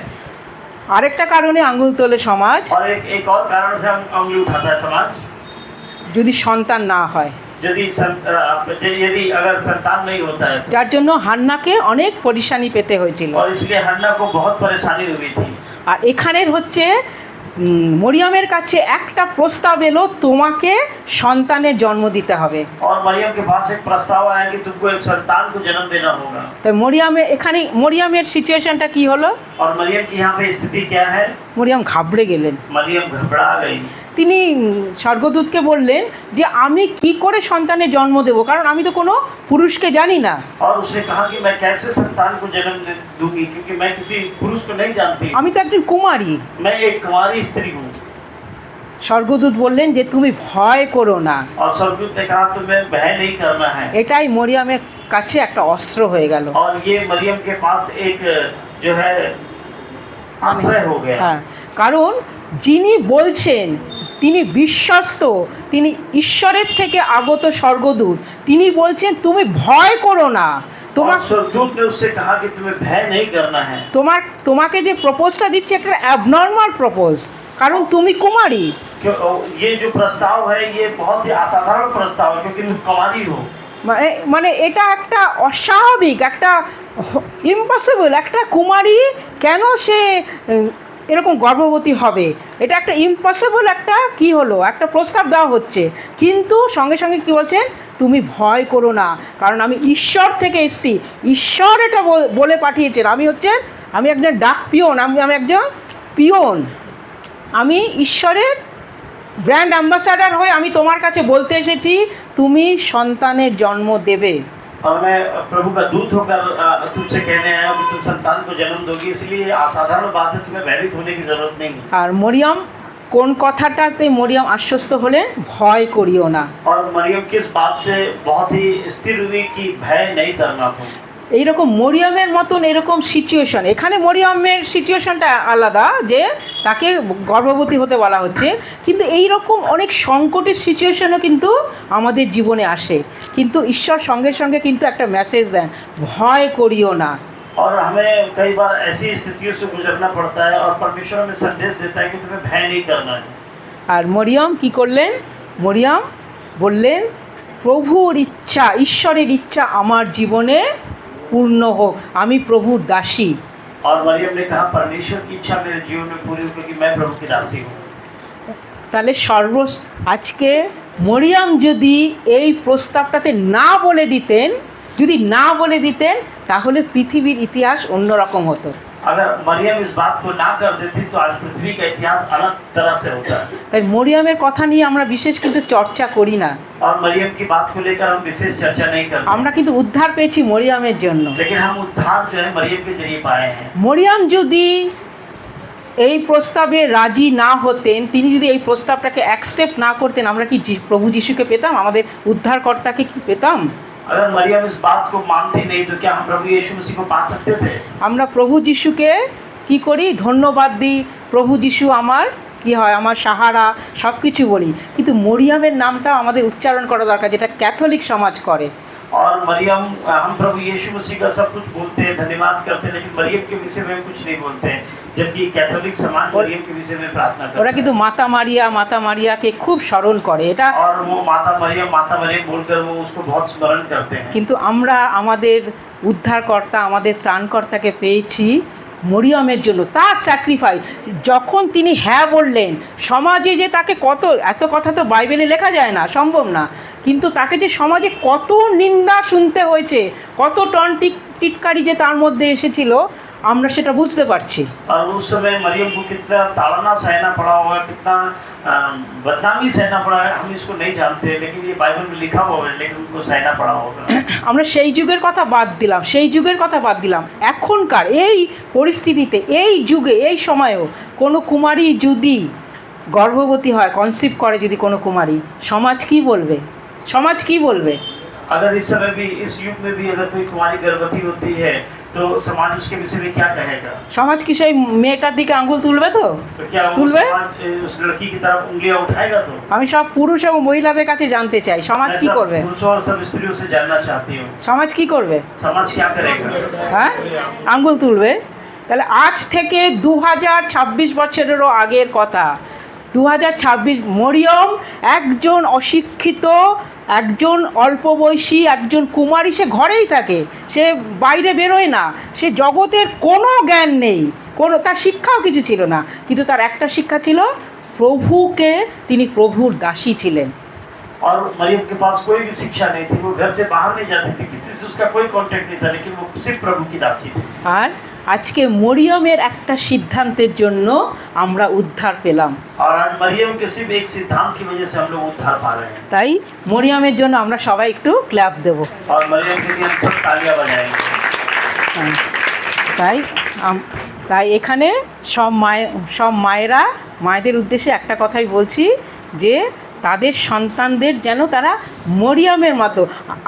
আরেকটা কারণে আঙ্গুল তোলে সমাজ, और एक और कारण से हम उंगली उठाता है समाज, যদি সন্তান না হয়, यदि अगर संतान नहीं होता है तो। যার জন্য হান্নাকে অনেক পরিশানি পেতে হয়েছিল। और इसलिए हन्ना को बहुत परेशानी हुई थी। আর এখানের হচ্ছে মরিয়মের কাছে একটা প্রস্তাব এলো, তোমাকে সন্তানের জন্ম দিতে হবে। और मरियम के पास एक प्रस्ताव आया कि तुमको एक संतान को जन्म देना होगा। তাই এখানে মরিয়মের সিচুয়েশনটা কি হলো? और मरियम की यहाँ पे स्थिति क्या है? মরিয়ম ঘাবড়ে গেলেন। मरियम घबरा गई। তিনি স্বর্গদূতকে বললেন যে আমি কি করে সন্তানের জন্ম দেব, কারণ আমি তো কোনো পুরুষকে জানি না। और उसने कहा कि मैं कैसे संतान को जन्म दूंगी, क्योंकि मैं किसी पुरुष को नहीं जानती। আমি তো একজন কুমারী। मैं एक कुंवारी स्त्री हूँ। স্বর্গদূত বললেন যে তুমি ভয় করো না। और स्वर्गदूत ने कहा तुम्हें भय नहीं करना है। এটাই মরিয়মের কাছে একটা অস্ত্র হয়ে গেল। और ये मरियम के पास एक जो है आश्रय हो गया। হ্যাঁ, কারণ যিনি বলছেন তিনি বিশ্বস্ত, তিনি ঈশ্বরের থেকে আগত স্বর্গদূত, তিনি বলছেন তুমি ভয় করো না। और स्वर्गदूत ने उससे कहा कि तुम्हें भय नहीं करना है। তোমাকে যে প্রপোজটা দিচ্ছে একটা অ্যাবনর্মাল প্রপোজ, কারণ তুমি কুমারী। ये जो प्रस्ताव है ये बहुत ही असाधारण प्रस्ताव है, क्योंकि तुम कुंवारी हो। মানে এটা একটা অস্বাভাবিক, একটা ইম্পসিবল। একটা কুমারী কেন সে এরকম গর্ভবতী হবে? এটা একটা ইম্পসিবল, একটা কি হলো, একটা প্রস্তাব দেওয়া হচ্ছে। কিন্তু সঙ্গে সঙ্গে কি বলছেন, তুমি ভয় করো না, কারণ আমি ঈশ্বর থেকে এসেছি। ঈশ্বর এটা বলে পাঠিয়েছেন। আমি একজন ডাক পিয়ন, আমি একজন পিয়ন, আমি ঈশ্বরের ব্র্যান্ড অ্যাম্বাসাডার হয়ে আমি তোমার কাছে বলতে এসেছি তুমি সন্তানের জন্ম দেবে। और मैं प्रभु का दूत होकर तुमसे कहने आया हूँ कि तुम संतान को जन्म दोगी, इसलिए असाधारण बात है, तुम्हें भयभीत होने की जरूरत नहीं। আর মরিয়ম কোন কথাটাতে মরিয়ম আশ্বস্ত হলেন, ভয় করিও না। और मरियम किस बात से बहुत ही स्थिर हुई कि भय नहीं करना तुम। এইরকম মরিয়মের মতন এরকম সিচুয়েশন, এখানে মরিয়মের সিচুয়েশনটা আলাদা, যে তাকে গর্ভবতী হতে বলা হচ্ছে, কিন্তু এই রকম অনেক সংকটের সিচুয়েশনও কিন্তু আমাদের জীবনে আসে, কিন্তু ঈশ্বর সঙ্গে সঙ্গে কিন্তু একটা মেসেজ দেন, ভয় করিও না। और हमें कई बार ऐसी स्थितियों से गुजरना पड़ता है और परमेश्वर हमें संदेश देता है कि तुम्हें भय नहीं करना है। আর মরিয়ম কি করলেন? মরিয়ম বললেন প্রভুর ইচ্ছা, ঈশ্বরের ইচ্ছা আমার জীবনে পূর্ণ হোক, আমি প্রভুর দাসী। और मरियम ने कहा परमेश्वर की इच्छा मेरे जीवन में पूरी हो, क्योंकि मैं प्रभु की दासी हूँ। তাহলে আজকে মরিয়ম যদি এই প্রস্তাবটাতে না বলে দিতেন তাহলে পৃথিবীর ইতিহাস অন্যরকম হতো। अगर मरियम इस बात को ना कर देती तो आज पृथ्वी का इतिहास अलग तरह से होता। তাই মরিয়মের কথা নিয়ে আমরা বিশেষ কিন্তু চর্চা করি না। और मरियम की बात को लेकर हम विशेष चर्चा नहीं करते। আমরা কিন্তু उद्धार পেয়েছি মরিয়মের জন্য। लेकिन हम उद्धार जो है मरियम के जरिए पाए हैं। মরিয়ম যদি এই প্রস্তাবে রাজি না হতেন, তিনি যদি এই প্রস্তাবটাকে অ্যাকসেপ্ট না করতেন, আমরা কি প্রভু যিশুকে পেতাম? আমাদের উদ্ধারকর্তাকে কি পেতাম? अगर मरियम इस बात को मानती नहीं तो क्या हम प्रभु यीशु मसीह को पा सकते थे? আমরা প্রভু যিশুকে কি করি? ধন্যবাদ দিই, প্রভু যিশু আমার কি হয়, আমার সাহারা, সব কিছু বলি, কিন্তু মরিয়মের নামটা আমাদের উচ্চারণ করা দরকার, যেটা ক্যাথলিক সমাজ করে। और मरियम, हम प्रभु यीशु मसीह का सब कुछ बोलते हैं, धन्यवाद करते हैं, लेकिन मरियम के विषय में कुछ नहीं बोलते हैं, जबकि कैथोलिक समाज मरियम के विषय में प्रार्थना करता है। ওরা কিন্তু মাতা মারিয়াকে খুব স্মরণ করে, এটা और वो माता मरियम बोलकर वो उसको बहुत स्मरण करते हैं। কিন্তু আমরা আমাদের উদ্ধারকর্তা, আমাদের ত্রাণকর্তাকে পেয়েছি মরিয়মের জন্য, তার স্যাক্রিফাইস। যখন তিনি হ্যাঁ বললেন, সমাজে যে তাকে এত কথা তো বাইবেলে লেখা যায় না, সম্ভব না, কিন্তু তাকে যে সমাজে কত নিন্দা শুনতে হয়েছে, কত টিটকারি যে তার মধ্যে এসেছিল, আমরা সেটা বুঝতে পারছি। और उस समय मरियम को कितना ताड़ना सहना पड़ा होगा, कितना बदनामी सहना पड़ा है, हम इसको नहीं जानते, लेकिन ये बाइबल में लिखा हुआ है, लेकिन उनको सहना पड़ा होगा। আমরা সেই যুগের কথা বাদ দিলাম, এখনকার এই পরিস্থিতিতে, এই যুগে, এই সময়েও কোনো কুমারী যদি গর্ভবতী হয়, কনসিভ করে যদি কোনো কুমারী, সমাজ কি বলবে? সমাজ কি বলবে? अगर इस समय भी इस युग में भी अगर कोई कुमारी गर्भवती होती है तो समाज उसके विषय में क्या कहेगा? সমাজ কি সেই মেয়েটার দিকে আঙুল তুলবে তো? तो क्या वो तुलबे? समाज उस लड़की की तरफ उंगलियां उठाएगा? तो আমি সব পুরুষ এবং মহিলাদের কাছে জানতে চাই, সমাজ मैं কি सब করবে? पुरुषों और सब स्त्रियों से जानना चाहती हूँ, সমাজ কি করবে? समाज क्या करेगा? হ্যাঁ, আঙ্গুল তুলবে। তাহলে আজ থেকে 2026 বছরেরও আগের কথা, 2026 মরিয়ম একজন অশিক্ষিত, একজন অল্প বয়সী, একজন কুমারী, সে ঘরেই থাকে, সে বাইরে বেরোয় না, সে জগতের কোনো জ্ঞান নেই, কোনো তার শিক্ষাও কিছু ছিল না, কিন্তু তার একটা শিক্ষা ছিল, প্রভুকে, তিনি প্রভুর দাসী ছিলেন। और मरियम के पास कोई भी शिक्षा नहीं थी, वो घर से बाहर नहीं जाती थी, किसी से उसका कोई कांटेक्ट नहीं था, लेकिन वो सिर्फ प्रभु की दासी थी। আর আজকে মরিয়মের একটা সিদ্ধান্তের জন্য আমরা উদ্ধার পেলাম। और आज मरियम के सिर्फ एक सिद्धांत की वजह से हम लोग उद्धार पा रहे हैं, তাই মরিয়মের জন্য আমরা সবাই একটু ক্ল্যাপ দেব। और मरियम के लिए हम सब तालियां बजाएंगे। হ্যাঁ, তাই এখানে সব মায়েরা, মায়েদের উদ্দেশ্যে একটা কথাই বলছি, যে তাদের সন্তানদের যেন তারা মরিয়মের মতো।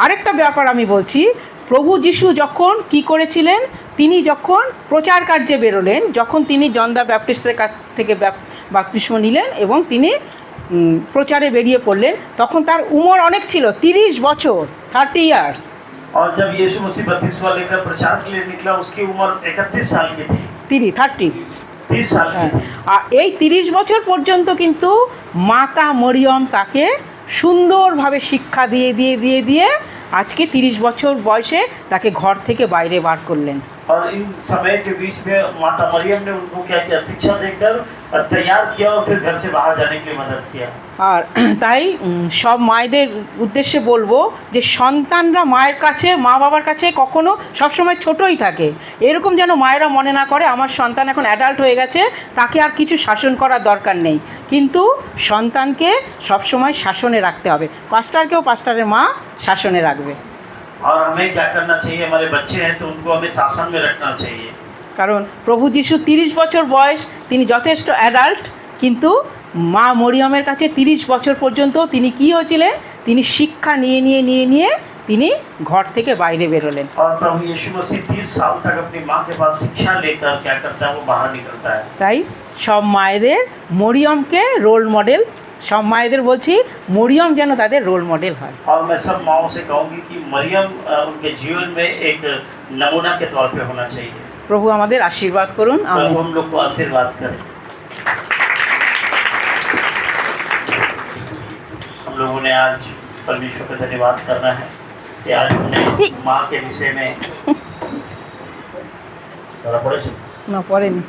আরেকটা ব্যাপার আমি বলছি, প্রভু যিশু যখন কি করেছিলেন, তিনি যখন প্রচার কার্যে বেরোলেন, যখন তিনি জন দ্য ব্যাপটিস্টের কাছ থেকে বাপ্তিস্ম নিলেন এবং তিনি প্রচারে বেরিয়ে পড়লেন, তখন তার উমর অনেক ছিল, 30 বছর, 30 ইয়ার্স। और जब यीशु मसीह बपतिस्मा लेकर प्रचार के लिए निकला, उसकी उम्र 31 साल की थी, 30 साल की হ্যাঁ, थी। আর এই 30 বছর পর্যন্ত কিন্তু মাতা মরিয়ম তাকে সুন্দরভাবে শিক্ষা দিয়ে দিয়ে দিয়ে দিয়ে আজকে 30 বছর বয়সে তাকে ঘর থেকে বাইরে বার করলেন। और इन समय के बीच में माता मरियम ने उनको क्या किया? शिक्षा देकर तैयार किया और फिर घर से बाहर जाने के लिए मदद किया। আর তাই সব মায়েদের উদ্দেশ্যে বলবো যে সন্তানরা মায়ের কাছে, মা বাবার কাছে কখনো সবসময় ছোটই থাকে, এরকম যেন মায়েরা মনে না করে আমার সন্তান এখন অ্যাডাল্ট হয়ে গেছে, তাকে আর কিছু শাসন করার দরকার নেই, কিন্তু সন্তানকে সবসময় শাসনে রাখতে হবে। পাস্টারকেও পাস্টারের মা শাসনে রাখবে। और हमें क्या करना चाहिए? हमारे बच्चे हैं तो उनको हमें शासन में रखना चाहिए। কারণ প্রভু যিশু 30 বছর বয়স, তিনি যথেষ্ট অ্যাডাল্ট, কিন্তু মা মরিয়মের কাছে 30 বছর পর্যন্ত তিনি কী হয়েছিলেন, তিনি শিক্ষা নিয়ে নিয়ে নিয়ে নিয়ে তিনি ঘর থেকে বাইরে বেরোলেন। और प्रभु यीशु मसीह 30 साल तक अपनी माँ के पास शिक्षा लेकर क्या करता है? वो बाहर निकलता है। তাই সব মায়েদের মরিয়মকে রোল মডেল, সব মায়েদের বলছি মরিয়ম যেন তাদের রোল মডেল হয়। और मैं सब माओ से कहूँगी कि मरियम उनके जीवन में एक नमूना के तौर पे होना चाहिए। প্রভু আমাদের আশীর্বাদ করুন। प्रभु আমিন। हम लोग को आशीर्वाद करें। हम लोगों ने आज परमेश्वर का धन्यवाद करना है कि आज हमने माँ के विषय में थोड़ा पढ़े না পড়েনি।